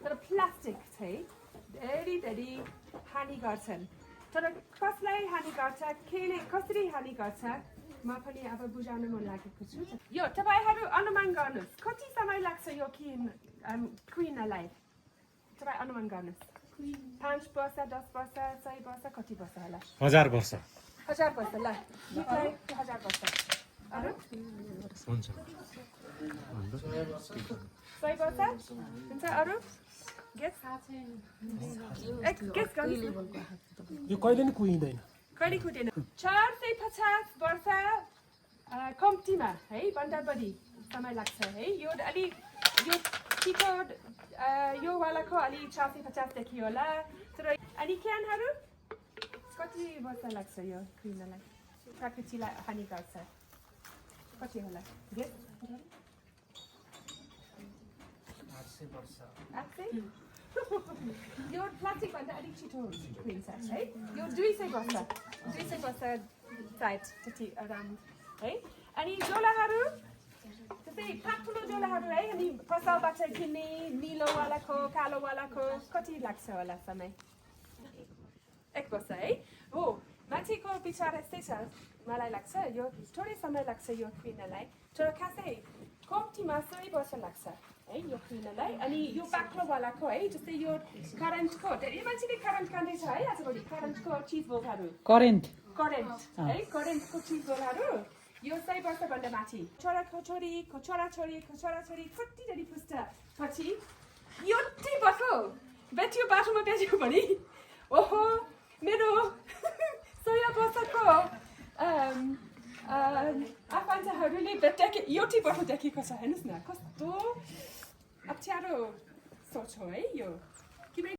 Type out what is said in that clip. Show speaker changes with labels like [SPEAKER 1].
[SPEAKER 1] तर प्लास्टिक चाहिँ धेरै धेरै हानि गर्छन् तर कसलाई हानि गर्छ कसरी हानि गर्छ म पनि अब बुझाउन मन लागेको छु यो तपाईहरु अनुमान गर्नुस् कति समय लाग्छ यो क्वीनलाई तपाईं अनुमान गर्नुस् 5 वर्ष 10 वर्ष 100 वर्ष कति वर्ष होला
[SPEAKER 2] 1000 वर्ष
[SPEAKER 1] 1000 वर्ष ल 1000 वर्ष अरु
[SPEAKER 2] हुन्छ
[SPEAKER 1] 100 वर्ष हुन्छ अरु गेस
[SPEAKER 2] यो कहिले नि कुहिँदैन
[SPEAKER 1] कहिले कुहिँदैन 450 वर्ष कम्तीमा है भन्दा बढी समय लाग्छ है यो अलि यो छिटो यो वालाको अलि 450 देखि होला तर अनि क्यानहरु कति वर्ष लाग्छ यो क्वीनलाई प्रकृतिलाई हानि गर्छ कति होला गेस 800 वर्ष 800 यो प्लास्टिक भन्दा अलिक छिटो क्वीन छ है यो 200 वर्ष साइड त्यति अराउन्ड है अनि जोलाहरू त्यस्तै ठुलो जोलाहरू है अनि पसलबाट किन्ने निलोवालाको कालोवालाको कति लाग्छ होला समय 1 वर्ष है हो मान्छेको विचार यस्तै छ मलाई लाग्छ यो थोरै समय लाग्छ यो क्वीनलाई तर खासै कम्तीमा 100 वर्ष लाग्छ है यो क्वीनलाई अनि यो बाक्लोवालाको है जस्तै यो करेन्टको धेरै मान्छेले करेन्ट खाँदैछ है आजभोलि करेन्टको चिजबोलहरू
[SPEAKER 3] करेन्ट
[SPEAKER 1] है करेन्टको चिजबोलहरू यो 100 वर्षभन्दा माथि छोराको छोरी कति धेरै पुस्ता पछि यो टिपको बेच्यो बाटोमा बेच्यो भने ओहो मेरो 100 वर्षको आफन्तहरूले यो टिपको देखेको छ हेर्नुहोस् न कस्तो अप्ठ्यारो सोच हो है यो